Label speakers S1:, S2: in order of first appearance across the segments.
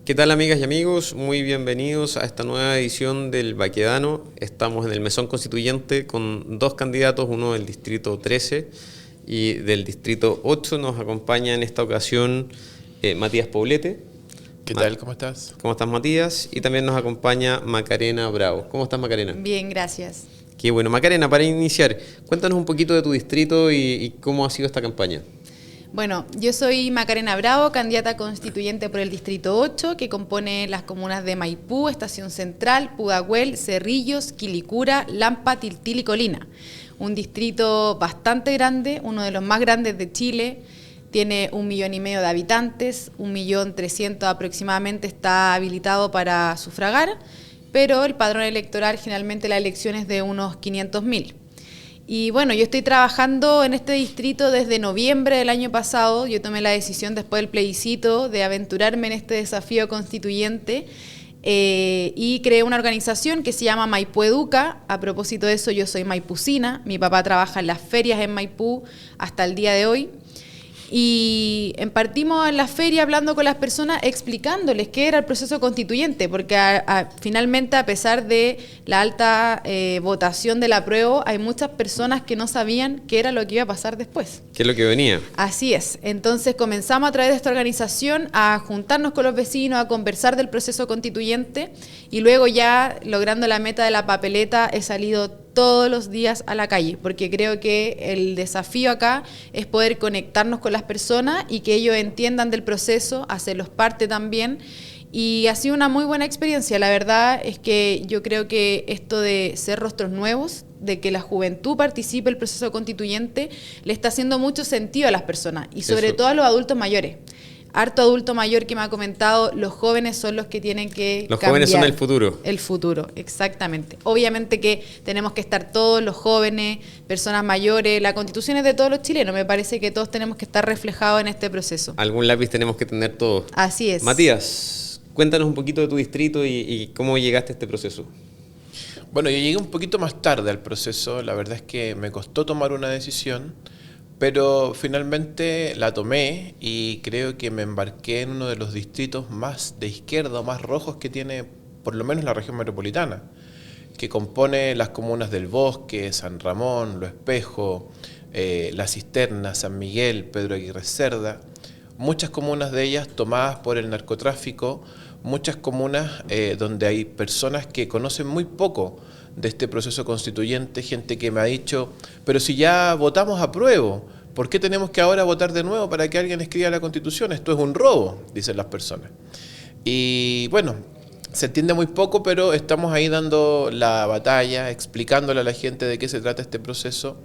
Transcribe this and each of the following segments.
S1: ¿Qué tal, amigas y amigos? Muy bienvenidos a esta nueva edición del Baquedano. Estamos en el Mesón Constituyente con dos candidatos, uno del Distrito 13 y del Distrito 8. Nos acompaña en esta ocasión Matías Poblete.
S2: ¿Qué tal? ¿Cómo estás?
S1: ¿Cómo estás, Matías? Y también nos acompaña Macarena Bravo. ¿Cómo estás, Macarena?
S3: Bien, gracias.
S1: Qué bueno. Macarena, para iniciar, cuéntanos un poquito de tu distrito y cómo ha sido esta campaña.
S3: Bueno, yo soy Macarena Bravo, candidata constituyente por el Distrito 8, que compone las comunas de Maipú, Estación Central, Pudahuel, Cerrillos, Quilicura, Lampa, Tiltil y Colina. Un distrito bastante grande, uno de los más grandes de Chile. Tiene 1,5 millones de habitantes, 1.300.000 aproximadamente está habilitado para sufragar, pero el padrón electoral generalmente la elección es de unos 500.000. Y bueno, yo estoy trabajando en este distrito desde noviembre del año pasado. Yo tomé la decisión después del plebiscito de aventurarme en este desafío constituyente y creé una organización que se llama Maipú Educa. A propósito de eso, yo soy maipucina. Mi papá trabaja en las ferias en Maipú hasta el día de hoy. Y partimos en la feria hablando con las personas, explicándoles qué era el proceso constituyente, porque finalmente, a pesar de la alta votación del apruebo, hay muchas personas que no sabían qué era lo que iba a pasar después.
S1: ¿Qué es lo que venía?
S3: Así es. Entonces comenzamos a través de esta organización a juntarnos con los vecinos, a conversar del proceso constituyente, y luego ya, logrando la meta de la papeleta, he salido todos los días a la calle, porque creo que el desafío acá es poder conectarnos con las personas y que ellos entiendan del proceso, hacerlos parte también. Y ha sido una muy buena experiencia. La verdad es que yo creo que esto de ser rostros nuevos, de que la juventud participe en el proceso constituyente, le está haciendo mucho sentido a las personas y sobre todo a los adultos mayores. Harto adulto mayor que me ha comentado, los jóvenes son los que tienen que
S1: Los
S3: cambiar.
S1: jóvenes son el futuro.
S3: El futuro, exactamente. Obviamente que tenemos que estar todos los jóvenes, personas mayores, la Constitución es de todos los chilenos, me parece que todos tenemos que estar reflejados en este proceso.
S1: Algún lápiz tenemos que tener todos.
S3: Así es.
S1: Matías, cuéntanos un poquito de tu distrito y cómo llegaste a este proceso.
S2: Bueno, yo llegué un poquito más tarde al proceso, la verdad es que me costó tomar una decisión, pero finalmente la tomé y creo que me embarqué en uno de los distritos más de izquierda o más rojos que tiene por lo menos la región metropolitana, que compone las comunas del Bosque, San Ramón, Lo Espejo, La Cisterna, San Miguel, Pedro Aguirre Cerda, muchas comunas de ellas tomadas por el narcotráfico, muchas comunas donde hay personas que conocen muy poco de este proceso constituyente, gente que me ha dicho, pero si ya votamos apruebo, ¿por qué tenemos que ahora votar de nuevo para que alguien escriba la Constitución? Esto es un robo, dicen las personas. Y bueno, se entiende muy poco, pero estamos ahí dando la batalla, explicándole a la gente de qué se trata este proceso,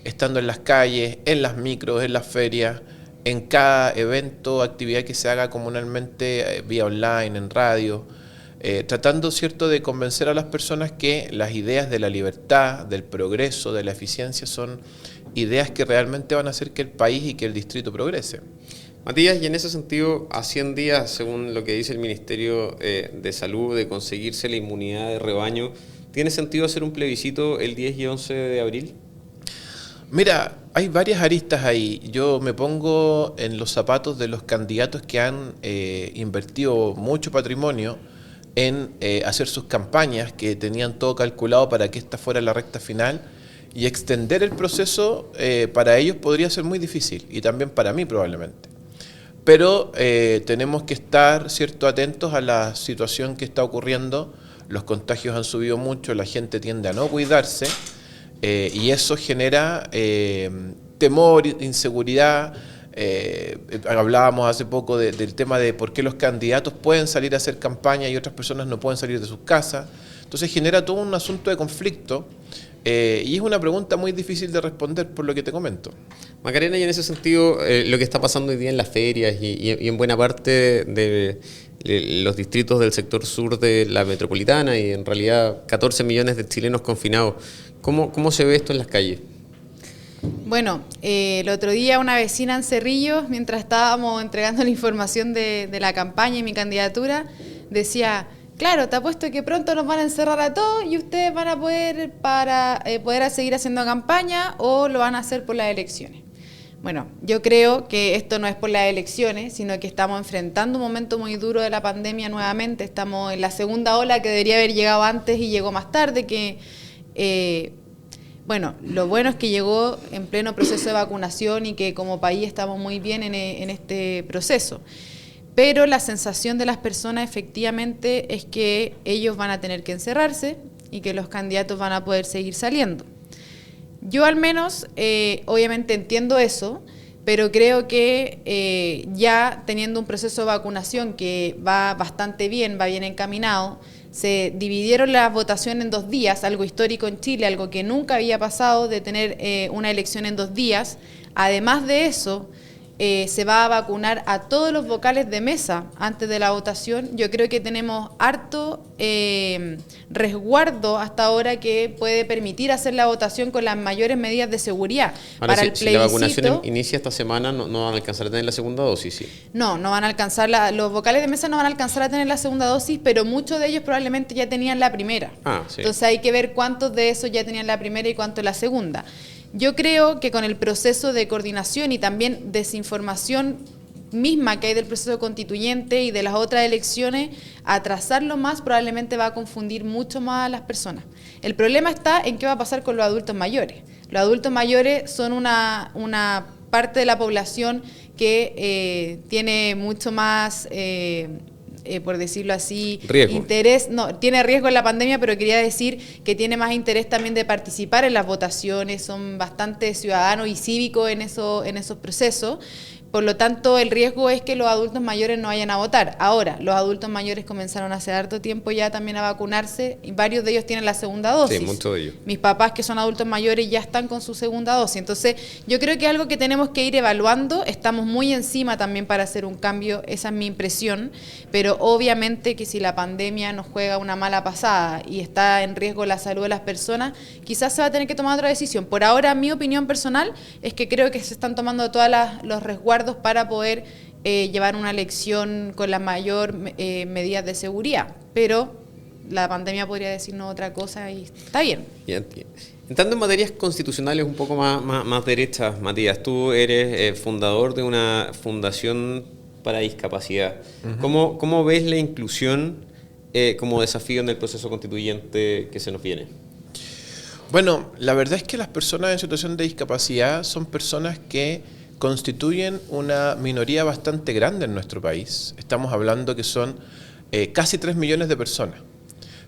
S2: estando en las calles, en las micros, en las ferias, en cada evento, actividad que se haga comunalmente vía online, en radio, tratando, ¿cierto?, de convencer a las personas que las ideas de la libertad, del progreso, de la eficiencia son ideas que realmente van a hacer que el país y que el distrito progrese.
S1: Matías, y en ese sentido, a 100 días, según lo que dice el Ministerio de Salud, de conseguirse la inmunidad de rebaño, ¿tiene sentido hacer un plebiscito el 10 y 11 de abril?
S2: Mira, hay varias aristas ahí. Yo me pongo en los zapatos de los candidatos que han invertido mucho patrimonio en hacer sus campañas, que tenían todo calculado para que esta fuera la recta final, y extender el proceso para ellos podría ser muy difícil, y también para mí probablemente. Pero tenemos que estar, ¿cierto?, atentos a la situación que está ocurriendo. Los contagios han subido mucho, la gente tiende a no cuidarse, y eso genera temor, inseguridad. Hablábamos hace poco del tema de por qué los candidatos pueden salir a hacer campaña y otras personas no pueden salir de sus casas. Entonces genera todo un asunto de conflicto y es una pregunta muy difícil de responder por lo que te comento.
S1: Macarena, y en ese sentido, lo que está pasando hoy día en las ferias y en buena parte de los distritos del sector sur de la metropolitana y en realidad 14 millones de chilenos confinados, ¿cómo se ve esto en las calles?
S3: Bueno, el otro día una vecina en Cerrillos, mientras estábamos entregando la información de la campaña y mi candidatura, decía, claro, te apuesto que pronto nos van a encerrar a todos y ustedes van a poder seguir haciendo campaña o lo van a hacer por las elecciones. Bueno, yo creo que esto no es por las elecciones, sino que estamos enfrentando un momento muy duro de la pandemia nuevamente. Estamos en la segunda ola que debería haber llegado antes y llegó más tarde, bueno, lo bueno es que llegó en pleno proceso de vacunación y que como país estamos muy bien en este proceso. Pero la sensación de las personas efectivamente es que ellos van a tener que encerrarse y que los candidatos van a poder seguir saliendo. Yo al menos, obviamente entiendo eso, pero creo que ya teniendo un proceso de vacunación que va bastante bien, va bien encaminado, se dividieron las votaciones en 2 días, algo histórico en Chile, algo que nunca había pasado de tener una elección en 2 días. Además de eso, se va a vacunar a todos los vocales de mesa antes de la votación. Yo creo que tenemos harto resguardo hasta ahora que puede permitir hacer la votación con las mayores medidas de seguridad.
S1: Ahora,
S3: para
S1: si la vacunación inicia esta semana, no van a alcanzar a tener la segunda dosis, ¿sí?
S3: No van a alcanzar, los vocales de mesa no van a alcanzar a tener la segunda dosis, pero muchos de ellos probablemente ya tenían la primera.
S1: Sí.
S3: Entonces hay que ver cuántos de esos ya tenían la primera y cuántos la segunda. Yo creo que con el proceso de coordinación y también desinformación misma que hay del proceso constituyente y de las otras elecciones, atrasarlo más probablemente va a confundir mucho más a las personas. El problema está en qué va a pasar con los adultos mayores. Los adultos mayores son una parte de la población que tiene mucho más... por decirlo así,
S1: riesgo.
S3: Interés, no, tiene riesgo en la pandemia, pero quería decir que tiene más interés también de participar en las votaciones, son bastante ciudadanos y cívicos en esos procesos. Por lo tanto, el riesgo es que los adultos mayores no vayan a votar. Ahora, los adultos mayores comenzaron hace harto tiempo ya también a vacunarse y varios de ellos tienen la segunda dosis.
S1: Sí, muchos de ellos.
S3: Mis papás, que son adultos mayores, ya están con su segunda dosis. Entonces, yo creo que es algo que tenemos que ir evaluando. Estamos muy encima también para hacer un cambio, esa es mi impresión. Pero obviamente que si la pandemia nos juega una mala pasada y está en riesgo la salud de las personas, quizás se va a tener que tomar otra decisión. Por ahora, mi opinión personal es que creo que se están tomando todos los resguardos para poder llevar una elección con la mayor medidas de seguridad, pero la pandemia podría decirnos otra cosa y está bien.
S1: Entrando en materias constitucionales un poco más derechas, Matías, tú eres fundador de una fundación para discapacidad. Uh-huh. ¿Cómo ves la inclusión como desafío en el proceso constituyente que se nos viene?
S2: Bueno, la verdad es que las personas en situación de discapacidad son personas que constituyen una minoría bastante grande en nuestro país. Estamos hablando que son casi 3 millones de personas.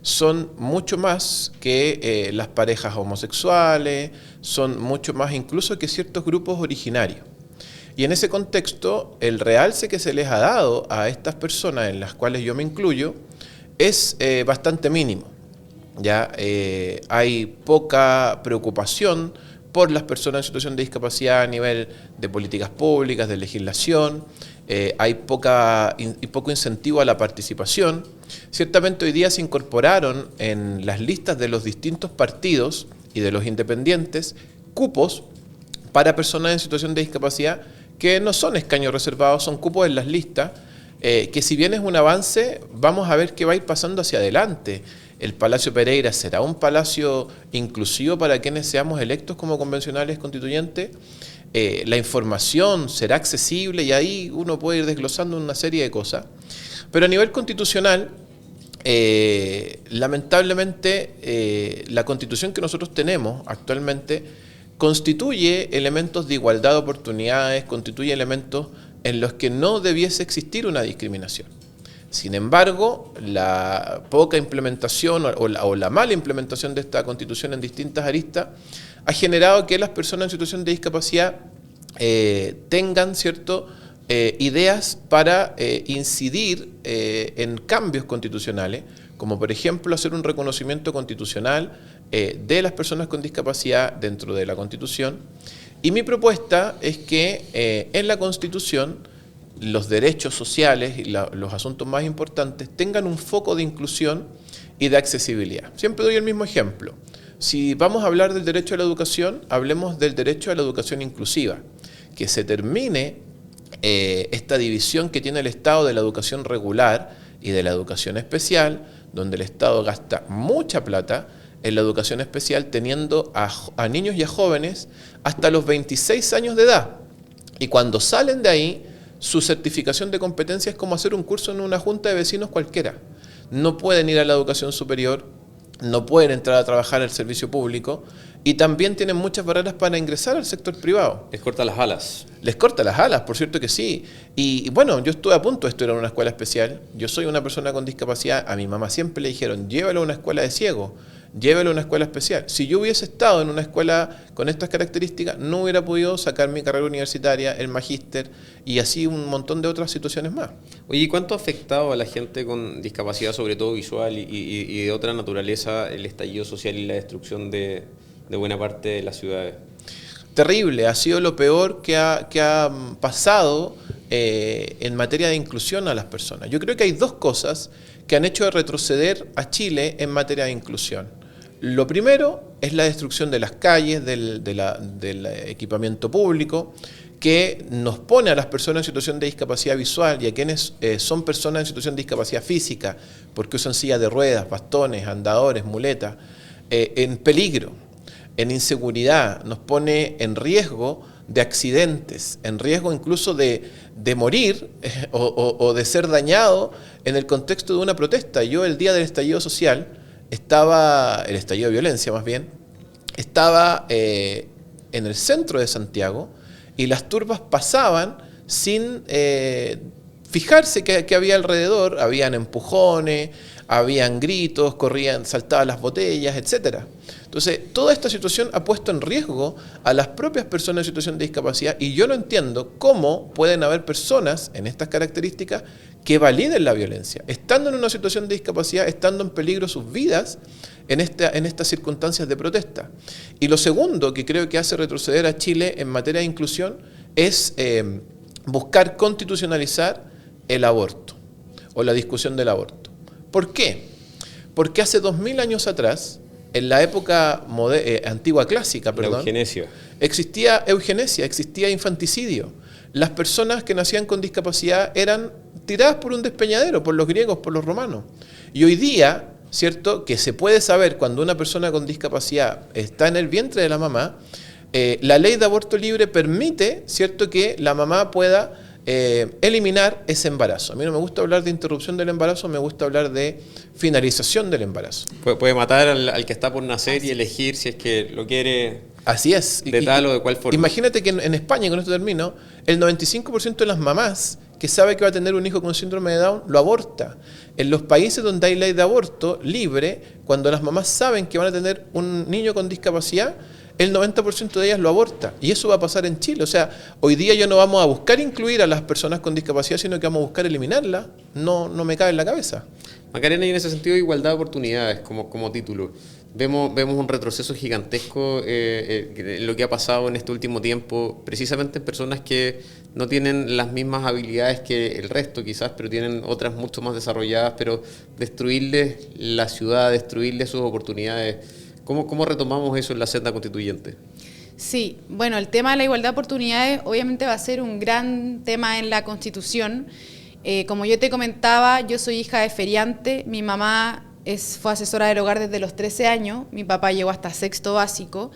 S2: Son mucho más que las parejas homosexuales, son mucho más incluso que ciertos grupos originarios. Y en ese contexto, el realce que se les ha dado a estas personas, en las cuales yo me incluyo, es bastante mínimo. Ya hay poca preocupación por las personas en situación de discapacidad a nivel de políticas públicas, de legislación, hay poco incentivo a la participación. Ciertamente hoy día se incorporaron en las listas de los distintos partidos y de los independientes cupos para personas en situación de discapacidad que no son escaños reservados, son cupos en las listas, que si bien es un avance, vamos a ver qué va a ir pasando hacia adelante. El Palacio Pereira será un palacio inclusivo para quienes seamos electos como convencionales constituyentes. La información será accesible y ahí uno puede ir desglosando una serie de cosas. Pero a nivel constitucional, lamentablemente, la constitución que nosotros tenemos actualmente constituye elementos de igualdad de oportunidades, constituye elementos en los que no debiese existir una discriminación. Sin embargo, la poca implementación o la mala implementación de esta Constitución en distintas aristas ha generado que las personas en situación de discapacidad tengan ideas para incidir en cambios constitucionales, como por ejemplo hacer un reconocimiento constitucional de las personas con discapacidad dentro de la Constitución. Y mi propuesta es que en la Constitución los derechos sociales y los asuntos más importantes tengan un foco de inclusión y de accesibilidad. Siempre doy el mismo ejemplo. Si vamos a hablar del derecho a la educación, hablemos del derecho a la educación inclusiva, que se termine esta división que tiene el Estado de la educación regular y de la educación especial, donde el Estado gasta mucha plata en la educación especial, teniendo a niños y a jóvenes hasta los 26 años de edad. Y cuando salen de ahí, su certificación de competencia es como hacer un curso en una junta de vecinos cualquiera. No pueden ir a la educación superior, no pueden entrar a trabajar al servicio público y también tienen muchas barreras para ingresar al sector privado.
S1: Les corta las alas.
S2: Les corta las alas, por cierto que sí. Y bueno, yo estuve a punto de estudiar en una escuela especial. Yo soy una persona con discapacidad. A mi mamá siempre le dijeron, llévalo a una escuela de ciegos, llévalo a una escuela especial. Si yo hubiese estado en una escuela con estas características, no hubiera podido sacar mi carrera universitaria, el magíster y así un montón de otras situaciones más.
S1: Oye, ¿y cuánto ha afectado a la gente con discapacidad, sobre todo visual y de otra naturaleza, el estallido social y la destrucción de buena parte de las ciudades?
S2: Terrible, ha sido lo peor que ha pasado en materia de inclusión a las personas. Yo creo que hay dos cosas que han hecho retroceder a Chile en materia de inclusión. Lo primero es la destrucción de las calles, del equipamiento público, que nos pone a las personas en situación de discapacidad visual y a quienes son personas en situación de discapacidad física, porque usan sillas de ruedas, bastones, andadores, muletas, en peligro, en inseguridad, nos pone en riesgo de accidentes, en riesgo incluso de morir o de ser dañado en el contexto de una protesta. Yo el día del estallido social, el estallido de violencia más bien, estaba en el centro de Santiago y las turbas pasaban sin fijarse qué había alrededor, habían empujones, habían gritos, saltaban las botellas, etcétera. Entonces, toda esta situación ha puesto en riesgo a las propias personas en situación de discapacidad y yo no entiendo cómo pueden haber personas en estas características que validen la violencia, estando en una situación de discapacidad, estando en peligro sus vidas en estas circunstancias de protesta. Y lo segundo que creo que hace retroceder a Chile en materia de inclusión es buscar constitucionalizar el aborto o la discusión del aborto. ¿Por qué? Porque hace 2000 años atrás, en la época antigua clásica, existía eugenesia, existía infanticidio. Las personas que nacían con discapacidad eran tiradas por un despeñadero, por los griegos, por los romanos. Y hoy día, ¿cierto?, que se puede saber cuando una persona con discapacidad está en el vientre de la mamá, la ley de aborto libre permite, ¿cierto?, que la mamá pueda eliminar ese embarazo. A mí no me gusta hablar de interrupción del embarazo, me gusta hablar de finalización del embarazo.
S1: Puede matar al que está por nacer y elegir si es que lo quiere.
S2: Así es.
S1: De tal o de cual forma.
S2: Imagínate que en España, y con esto termino, el 95% de las mamás que sabe que va a tener un hijo con síndrome de Down lo aborta. En los países donde hay ley de aborto libre, cuando las mamás saben que van a tener un niño con discapacidad, el 90% de ellas lo aborta. Y eso va a pasar en Chile. O sea, hoy día ya no vamos a buscar incluir a las personas con discapacidad, sino que vamos a buscar eliminarla. No me cabe en la cabeza.
S1: Macarena, y en ese sentido, igualdad de oportunidades como título. Vemos un retroceso gigantesco en lo que ha pasado en este último tiempo, precisamente en personas que no tienen las mismas habilidades que el resto quizás, pero tienen otras mucho más desarrolladas, pero destruirles la ciudad, destruirles sus oportunidades. ¿Cómo retomamos eso en la senda constituyente?
S3: Sí, bueno, el tema de la igualdad de oportunidades obviamente va a ser un gran tema en la Constitución. Como yo te comentaba, yo soy hija de feriante, mi mamá fue asesora del hogar desde los 13 años, mi papá llegó hasta sexto básico.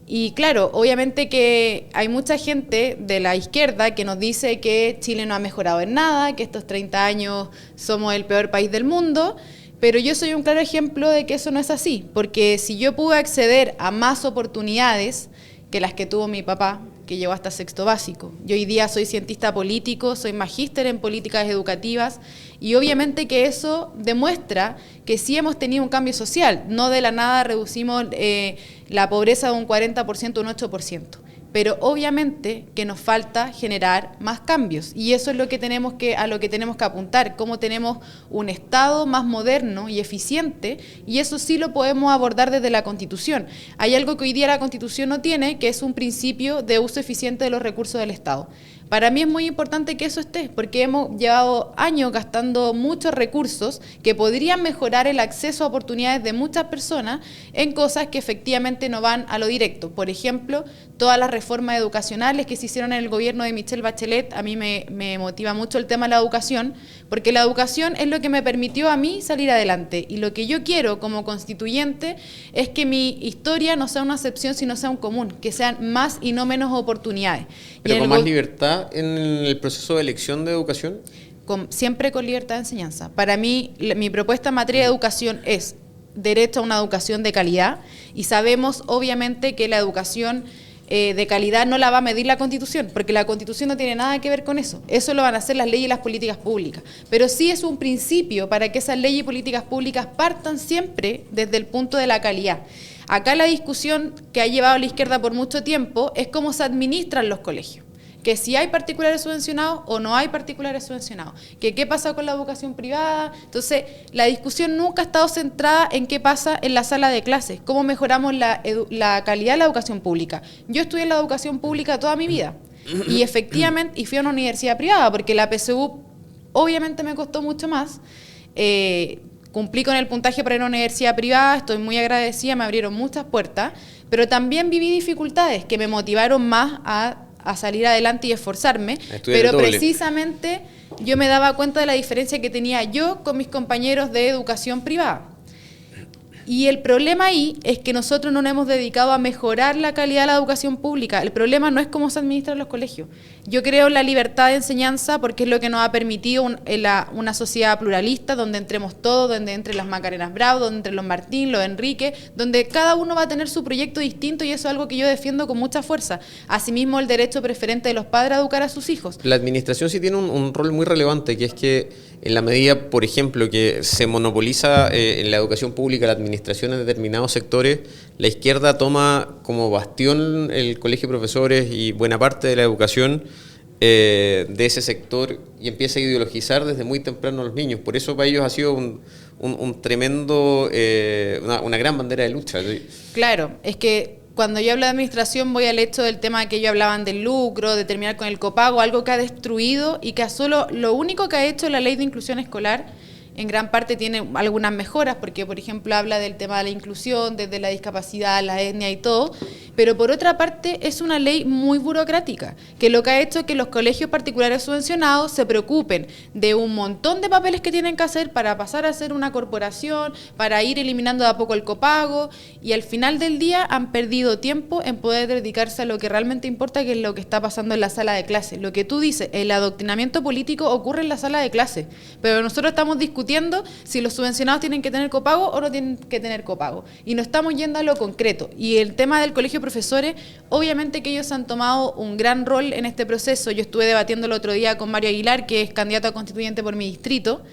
S3: Y claro, obviamente que hay mucha gente de la izquierda que nos dice que Chile no ha mejorado en nada, que estos 30 años somos el peor país del mundo. Pero yo soy un claro ejemplo de que eso no es así, porque si yo pude acceder a más oportunidades que las que tuvo mi papá, que llegó hasta sexto básico. Yo hoy día soy cientista político, soy magíster en políticas educativas y obviamente que eso demuestra que sí hemos tenido un cambio social, no de la nada reducimos la pobreza de un 40% a un 8%. Pero obviamente que nos falta generar más cambios y eso es lo que a lo que tenemos que apuntar, cómo tenemos un Estado más moderno y eficiente y eso sí lo podemos abordar desde la Constitución. Hay algo que hoy día la Constitución no tiene, que es un principio de uso eficiente de los recursos del Estado. Para mí es muy importante que eso esté, porque hemos llevado años gastando muchos recursos que podrían mejorar el acceso a oportunidades de muchas personas en cosas que efectivamente no van a lo directo. Por ejemplo, todas las reformas educacionales que se hicieron en el gobierno de Michelle Bachelet, a mí me motiva mucho el tema de la educación, porque la educación es lo que me permitió a mí salir adelante. Y lo que yo quiero como constituyente es que mi historia no sea una excepción, sino sea un común, que sean más y no menos oportunidades.
S1: ¿Pero con más libertad en el proceso de elección de educación?
S3: Siempre con libertad de enseñanza. Para mí, mi propuesta en materia de educación es derecho a una educación de calidad, y sabemos obviamente que la educación de calidad no la va a medir la Constitución, porque la Constitución no tiene nada que ver con eso. Eso lo van a hacer las leyes y las políticas públicas. Pero sí es un principio para que esas leyes y políticas públicas partan siempre desde el punto de la calidad. Acá la discusión que ha llevado la izquierda por mucho tiempo es cómo se administran los colegios. Que si hay particulares subvencionados o no hay particulares subvencionados, que qué pasa con la educación privada. Entonces, la discusión nunca ha estado centrada en qué pasa en la sala de clases, cómo mejoramos la calidad de la educación pública. Yo estudié en la educación pública toda mi vida y efectivamente, y fui a una universidad privada, porque la PSU obviamente me costó mucho más. Cumplí con el puntaje para ir a una universidad privada, estoy muy agradecida, me abrieron muchas puertas, pero también viví dificultades que me motivaron más a salir adelante y esforzarme, pero precisamente yo me daba cuenta de la diferencia que tenía yo con mis compañeros de educación privada. Y el problema ahí es que nosotros no nos hemos dedicado a mejorar la calidad de la educación pública. El problema no es cómo se administran los colegios. Yo creo en la libertad de enseñanza porque es lo que nos ha permitido una sociedad pluralista donde entremos todos, donde entre las Macarenas Bravo, donde entre los Martín, los Enrique, donde cada uno va a tener su proyecto distinto, y eso es algo que yo defiendo con mucha fuerza. Asimismo, el derecho preferente de los padres a educar a sus hijos.
S1: La administración sí tiene un rol muy relevante, que es que en la medida, por ejemplo, que se monopoliza en la educación pública la administración en determinados sectores, la izquierda toma como bastión el colegio de profesores y buena parte de la educación de ese sector, y empieza a ideologizar desde muy temprano a los niños. Por eso para ellos ha sido un tremendo, una gran bandera de lucha.
S3: Claro, es que cuando yo hablo de administración voy al hecho del tema que ellos hablaban del lucro, de terminar con el copago, algo que ha destruido y que lo único que ha hecho la ley de inclusión escolar, en gran parte tiene algunas mejoras, porque por ejemplo habla del tema de la inclusión, desde la discapacidad, la etnia y todo, pero por otra parte es una ley muy burocrática, que lo que ha hecho es que los colegios particulares subvencionados se preocupen de un montón de papeles que tienen que hacer para pasar a ser una corporación, para ir eliminando de a poco el copago, y al final del día han perdido tiempo en poder dedicarse a lo que realmente importa, que es lo que está pasando en la sala de clases. Lo que tú dices, el adoctrinamiento político ocurre en la sala de clases, pero nosotros estamos discutiendo si los subvencionados tienen que tener copago o no tienen que tener copago, y no estamos yendo a lo concreto. Y el tema del colegio de profesores, obviamente que ellos han tomado un gran rol en este proceso. Yo estuve debatiendo el otro día con Mario Aguilar, que es candidato a constituyente por mi distrito,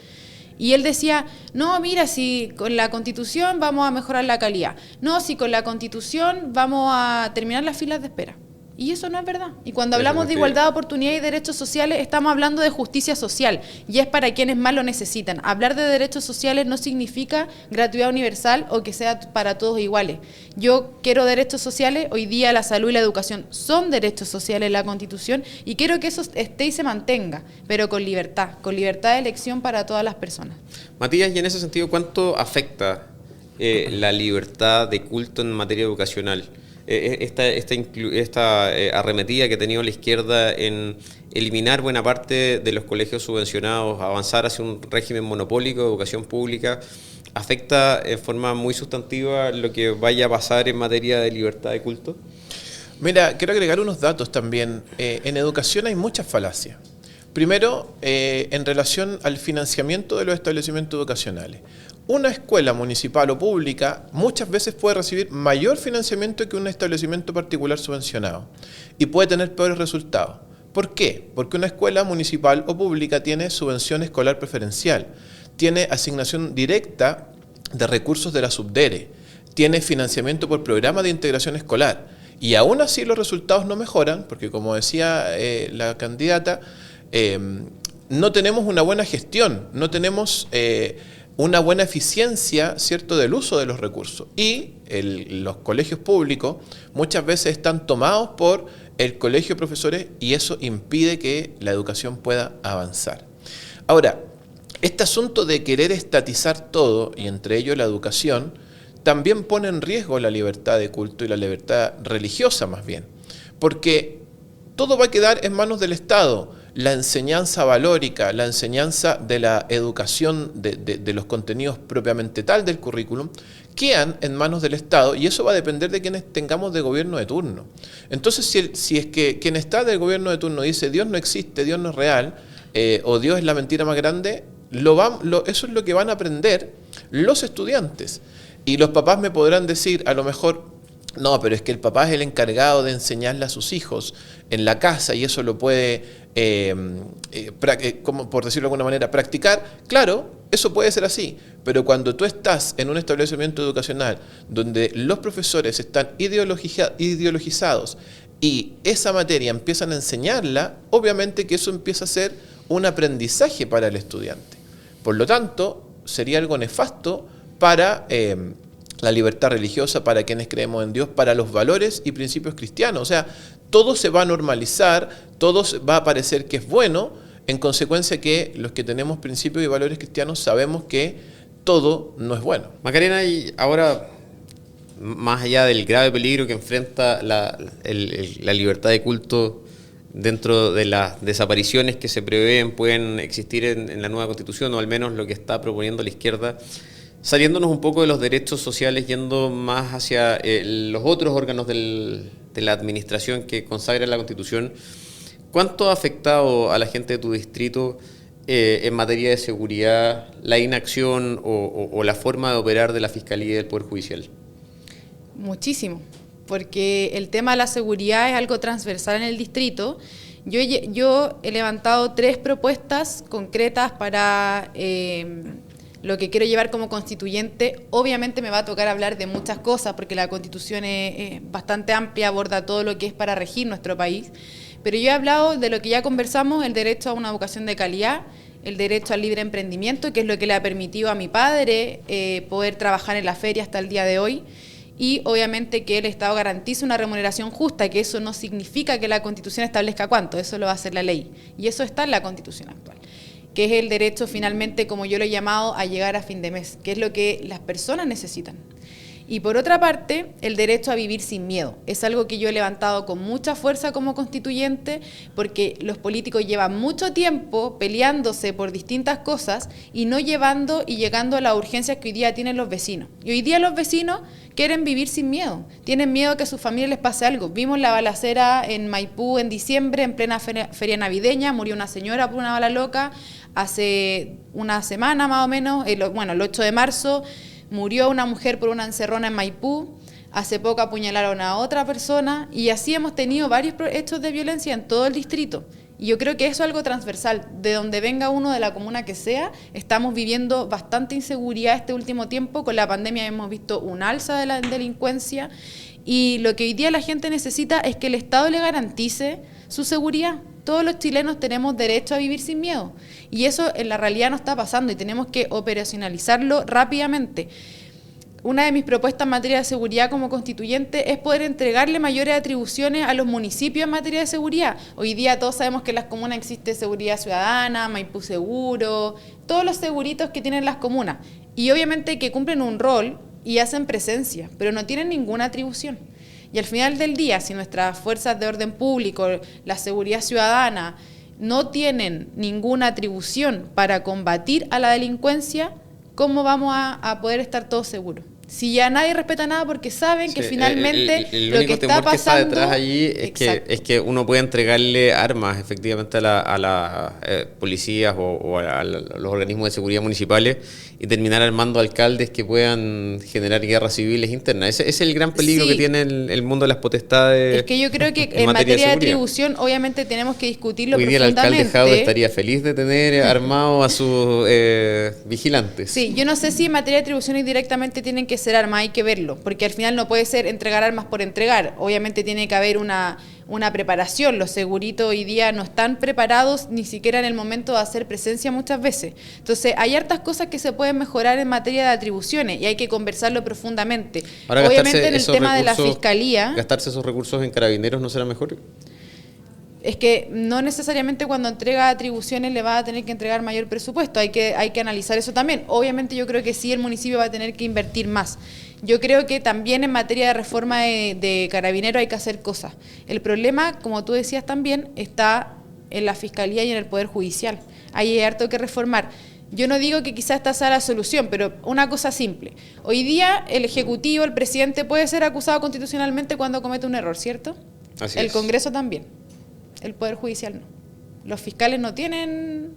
S3: y él decía, no, mira, si con la Constitución vamos a mejorar la calidad, no, si con la Constitución vamos a terminar las filas de espera. Y eso no es verdad. Y cuando hablamos de igualdad de oportunidades y derechos sociales, estamos hablando de justicia social, y es para quienes más lo necesitan. Hablar de derechos sociales no significa gratuidad universal o que sea para todos iguales. Yo quiero derechos sociales. Hoy día la salud y la educación son derechos sociales en la Constitución, y quiero que eso esté y se mantenga, pero con libertad de elección para todas las personas.
S1: Matías, y en ese sentido, ¿cuánto afecta la libertad de culto en materia educacional? Esta arremetida que ha tenido la izquierda en eliminar buena parte de los colegios subvencionados, avanzar hacia un régimen monopólico de educación pública, ¿afecta en forma muy sustantiva lo que vaya a pasar en materia de libertad de culto?
S2: Mira, quiero agregar unos datos también. En educación hay muchas falacias. Primero, en relación al financiamiento de los establecimientos educacionales. Una escuela municipal o pública muchas veces puede recibir mayor financiamiento que un establecimiento particular subvencionado y puede tener peores resultados. ¿Por qué? Porque una escuela municipal o pública tiene subvención escolar preferencial, tiene asignación directa de recursos de la Subdere, tiene financiamiento por programa de integración escolar, y aún así los resultados no mejoran porque, como decía la candidata, no tenemos una buena gestión, no tenemos una buena eficiencia, ¿cierto?, del uso de los recursos. Y los colegios públicos muchas veces están tomados por el colegio de profesores y eso impide que la educación pueda avanzar. Ahora, este asunto de querer estatizar todo, y entre ellos la educación, también pone en riesgo la libertad de culto y la libertad religiosa más bien, porque todo va a quedar en manos del Estado. La enseñanza valórica, la enseñanza de la educación de los contenidos propiamente tal del currículum, quedan en manos del Estado y eso va a depender de quienes tengamos de gobierno de turno. Entonces, si es que quien está del gobierno de turno dice Dios no existe, Dios no es real, o Dios es la mentira más grande, eso es lo que van a aprender los estudiantes. Y los papás me podrán decir, a lo mejor, no, pero es que el papá es el encargado de enseñarle a sus hijos en la casa y eso lo puede, por decirlo de alguna manera, practicar. Claro, eso puede ser así, pero cuando tú estás en un establecimiento educacional donde los profesores están ideologizados y esa materia empiezan a enseñarla, obviamente que eso empieza a ser un aprendizaje para el estudiante. Por lo tanto, sería algo nefasto para la libertad religiosa, para quienes creemos en Dios, para los valores y principios cristianos. O sea, todo se va a normalizar, todo va a parecer que es bueno, en consecuencia que los que tenemos principios y valores cristianos sabemos que todo no es bueno.
S1: Macarena, y ahora, más allá del grave peligro que enfrenta la libertad de culto dentro de las desapariciones que se prevén pueden existir en la nueva Constitución, o al menos lo que está proponiendo la izquierda, saliéndonos un poco de los derechos sociales, yendo más hacia los otros órganos de la administración que consagra la Constitución, ¿cuánto ha afectado a la gente de tu distrito en materia de seguridad la inacción o la forma de operar de la Fiscalía y del Poder Judicial?
S3: Muchísimo, porque el tema de la seguridad es algo transversal en el distrito. Yo he levantado 3 propuestas concretas para lo que quiero llevar como constituyente. Obviamente me va a tocar hablar de muchas cosas porque la Constitución es bastante amplia, aborda todo lo que es para regir nuestro país, pero yo he hablado de lo que ya conversamos: el derecho a una educación de calidad, el derecho al libre emprendimiento, que es lo que le ha permitido a mi padre poder trabajar en la feria hasta el día de hoy, y obviamente que el Estado garantice una remuneración justa, que eso no significa que la Constitución establezca cuánto, eso lo va a hacer la ley, y eso está en la Constitución actual, que es el derecho finalmente, como yo lo he llamado, a llegar a fin de mes, que es lo que las personas necesitan. Y por otra parte, el derecho a vivir sin miedo. Es algo que yo he levantado con mucha fuerza como constituyente, porque los políticos llevan mucho tiempo peleándose por distintas cosas y no llevando y llegando a las urgencias que hoy día tienen los vecinos. Y hoy día los vecinos quieren vivir sin miedo, tienen miedo que a sus familias les pase algo. Vimos la balacera en Maipú en diciembre, en plena feria navideña, murió una señora por una bala loca. Hace una semana más o menos, el 8 de marzo, murió una mujer por una encerrona en Maipú. Hace poco apuñalaron a otra persona y así hemos tenido varios hechos de violencia en todo el distrito. Y yo creo que eso es algo transversal. De donde venga uno, de la comuna que sea, estamos viviendo bastante inseguridad este último tiempo. Con la pandemia hemos visto un alza de la delincuencia y lo que hoy día la gente necesita es que el Estado le garantice su seguridad. Todos los chilenos tenemos derecho a vivir sin miedo y eso en la realidad no está pasando y tenemos que operacionalizarlo rápidamente. Una de mis propuestas en materia de seguridad como constituyente es poder entregarle mayores atribuciones a los municipios en materia de seguridad. Hoy día todos sabemos que en las comunas existe seguridad ciudadana, Maipú Seguro, todos los seguritos que tienen las comunas y obviamente que cumplen un rol y hacen presencia, pero no tienen ninguna atribución. Y al final del día, si nuestras fuerzas de orden público, la seguridad ciudadana, no tienen ninguna atribución para combatir a la delincuencia, ¿cómo vamos a poder estar todos seguros? Si ya nadie respeta nada porque saben que finalmente
S1: lo que está pasando... que está detrás allí es que uno puede entregarle armas efectivamente a las policías o a los organismos de seguridad municipales y terminar armando alcaldes que puedan generar guerras civiles internas. Ese es el gran peligro que tiene el mundo de las potestades.
S3: Es que yo creo que en materia de atribución obviamente tenemos que discutirlo profundamente.
S1: Hoy día el alcalde Jaude estaría feliz de tener armado a sus vigilantes.
S3: Sí, yo no sé si en materia de atribuciones directamente tienen que ser armas, hay que verlo, porque al final no puede ser entregar armas por entregar. Obviamente tiene que haber una una preparación. Los seguritos hoy día no están preparados ni siquiera en el momento de hacer presencia muchas veces. Entonces, hay hartas cosas que se pueden mejorar en materia de atribuciones y hay que conversarlo profundamente.
S1: Ahora,
S3: obviamente en el tema de la fiscalía...
S1: ¿Gastarse esos recursos en Carabineros no será mejor?
S3: Es que no necesariamente cuando entrega atribuciones le va a tener que entregar mayor presupuesto, hay que analizar eso también. Obviamente yo creo que sí el municipio va a tener que invertir más. Yo creo que también en materia de reforma de Carabineros hay que hacer cosas. El problema, como tú decías también, está en la Fiscalía y en el Poder Judicial. Ahí hay harto que reformar. Yo no digo que quizás esta sea la solución, pero una cosa simple. Hoy día el Ejecutivo, el presidente puede ser acusado constitucionalmente cuando comete un error, ¿cierto?
S1: Así
S3: el
S1: es.
S3: Congreso también. El Poder Judicial no. Los fiscales no tienen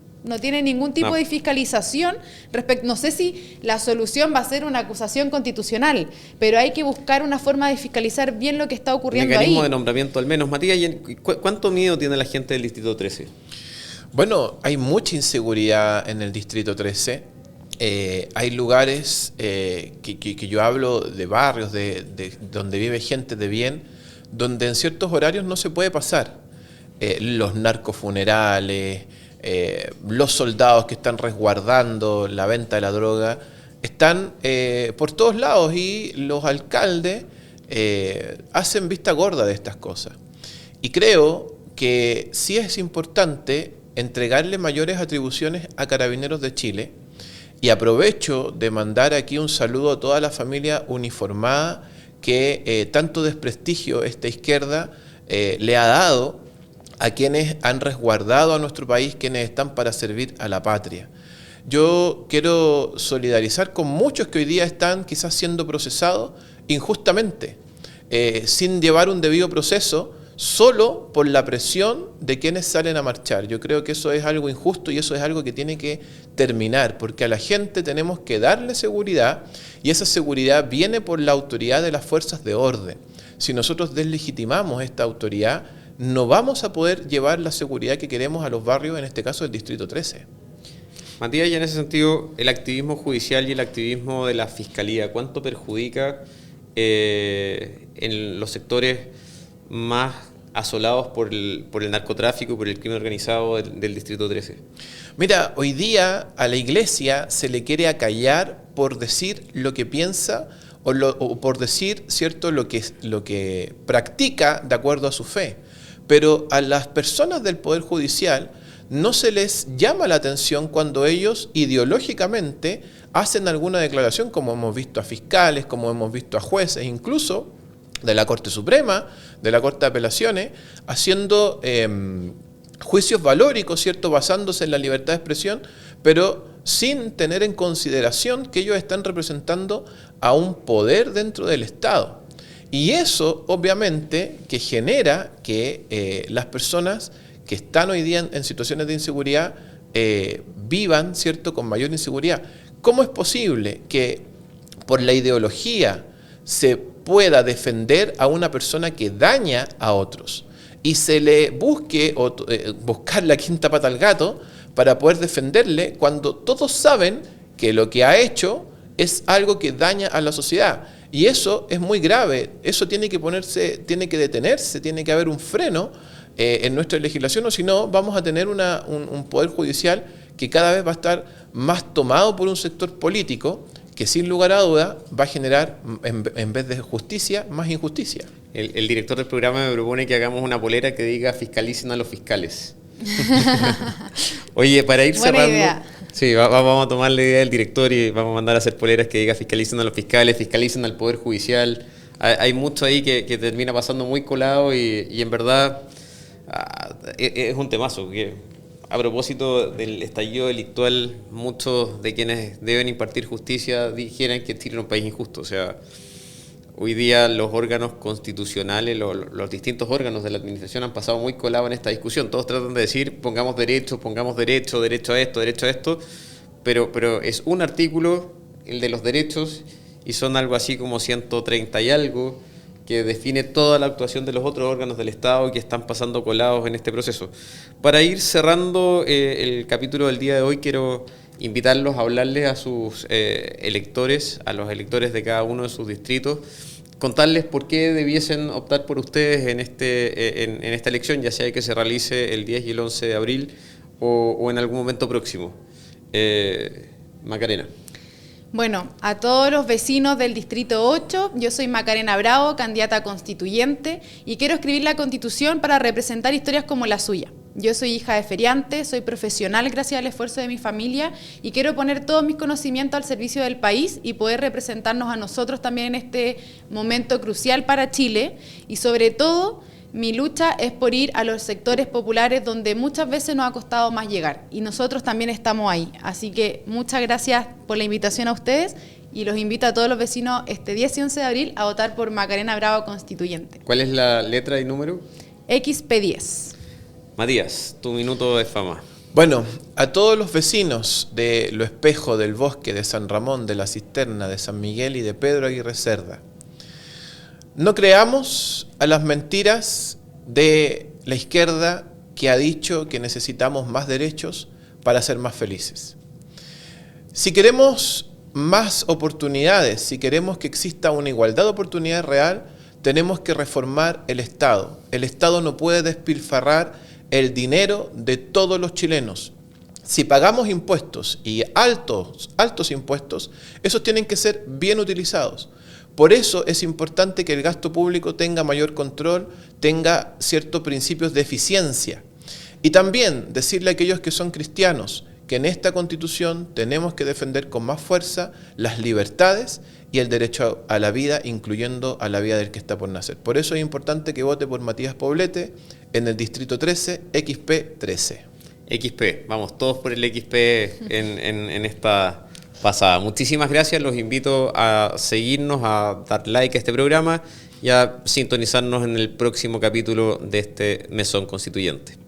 S3: ningún tipo de fiscalización respecto. No sé si la solución va a ser una acusación constitucional, pero hay que buscar una forma de fiscalizar bien lo que está ocurriendo ahí.
S1: Mecanismo de nombramiento al menos. Matías, ¿cuánto miedo tiene la gente del Distrito 13?
S2: Bueno, hay mucha inseguridad en el Distrito 13. Hay lugares que yo hablo de barrios, de donde vive gente de bien, donde en ciertos horarios no se puede pasar. Los narcofunerales, los soldados que están resguardando la venta de la droga, están por todos lados y los alcaldes hacen vista gorda de estas cosas. Y creo que sí es importante entregarle mayores atribuciones a Carabineros de Chile, y aprovecho de mandar aquí un saludo a toda la familia uniformada que tanto desprestigio esta izquierda le ha dado a quienes han resguardado a nuestro país, quienes están para servir a la patria. Yo quiero solidarizar con muchos que hoy día están quizás siendo procesados injustamente, sin llevar un debido proceso, solo por la presión de quienes salen a marchar. Yo creo que eso es algo injusto y eso es algo que tiene que terminar, porque a la gente tenemos que darle seguridad, y esa seguridad viene por la autoridad de las fuerzas de orden. Si nosotros deslegitimamos esta autoridad, no vamos a poder llevar la seguridad que queremos a los barrios, en este caso del Distrito 13.
S1: Matías, y en ese sentido, el activismo judicial y el activismo de la Fiscalía, ¿cuánto perjudica en los sectores más asolados por el narcotráfico, por el crimen organizado del Distrito 13?
S2: Mira, hoy día a la iglesia se le quiere acallar por decir lo que piensa o por decir, ¿cierto?, lo que practica de acuerdo a su fe. Pero a las personas del Poder Judicial no se les llama la atención cuando ellos ideológicamente hacen alguna declaración, como hemos visto a fiscales, como hemos visto a jueces, incluso de la Corte Suprema, de la Corte de Apelaciones, haciendo juicios valóricos, ¿cierto?, basándose en la libertad de expresión, pero sin tener en consideración que ellos están representando a un poder dentro del Estado. Y eso, obviamente, que genera que las personas que están hoy día en situaciones de inseguridad vivan, ¿cierto?, con mayor inseguridad. ¿Cómo es posible que por la ideología se pueda defender a una persona que daña a otros y se le busque buscar la quinta pata al gato para poder defenderle, cuando todos saben que lo que ha hecho es algo que daña a la sociedad? Y eso es muy grave, eso tiene que detenerse, tiene que haber un freno en nuestra legislación, o si no vamos a tener un poder judicial que cada vez va a estar más tomado por un sector político que sin lugar a duda va a generar, en vez de justicia, más injusticia.
S1: El director del programa me propone que hagamos una polera que diga fiscalicen a los fiscales. Oye, para ir
S3: Buena
S1: cerrando...
S3: idea.
S1: Sí, vamos a tomar la idea del director y vamos a mandar a hacer poleras que diga fiscalicen a los fiscales, fiscalicen al Poder Judicial. Hay mucho ahí que termina pasando muy colado y en verdad es un temazo. Que a propósito del estallido delictual, muchos de quienes deben impartir justicia dijeran que Chile es un país injusto. O sea, hoy día los órganos constitucionales, los distintos órganos de la administración han pasado muy colados en esta discusión. Todos tratan de decir, pongamos derecho a esto, pero es un artículo, el de los derechos, y son algo así como 130 y algo, que define toda la actuación de los otros órganos del Estado que están pasando colados en este proceso. Para ir cerrando el capítulo del día de hoy, quiero invitarlos a hablarles a sus electores, a los electores de cada uno de sus distritos, contarles por qué debiesen optar por ustedes en esta elección, ya sea que se realice el 10 y el 11 de abril o en algún momento próximo. Macarena.
S3: Bueno, a todos los vecinos del Distrito 8, yo soy Macarena Bravo, candidata constituyente, y quiero escribir la Constitución para representar historias como la suya. Yo soy hija de feriante, soy profesional gracias al esfuerzo de mi familia y quiero poner todos mis conocimientos al servicio del país y poder representarnos a nosotros también en este momento crucial para Chile. Y sobre todo, mi lucha es por ir a los sectores populares donde muchas veces nos ha costado más llegar y nosotros también estamos ahí. Así que muchas gracias por la invitación a ustedes y los invito a todos los vecinos este 10 y 11 de abril a votar por Macarena Bravo constituyente.
S1: ¿Cuál es la letra y número?
S3: XP10.
S1: Matías, tu minuto de fama.
S2: Bueno, a todos los vecinos de Lo Espejo, del Bosque, de San Ramón, de La Cisterna, de San Miguel y de Pedro Aguirre Cerda, no creamos a las mentiras de la izquierda que ha dicho que necesitamos más derechos para ser más felices. Si queremos más oportunidades, si queremos que exista una igualdad de oportunidades real, tenemos que reformar el Estado. El Estado no puede despilfarrar el dinero de todos los chilenos. Si pagamos impuestos y altos impuestos, esos tienen que ser bien utilizados. Por eso es importante que el gasto público tenga mayor control, tenga ciertos principios de eficiencia. Y también decirle a aquellos que son cristianos que en esta Constitución tenemos que defender con más fuerza las libertades y el derecho a la vida, incluyendo a la vida del que está por nacer. Por eso es importante que vote por Matías Poblete en el Distrito 13, XP13.
S1: XP, vamos todos por el XP en esta pasada. Muchísimas gracias, los invito a seguirnos, a dar like a este programa y a sintonizarnos en el próximo capítulo de este Mesón Constituyente.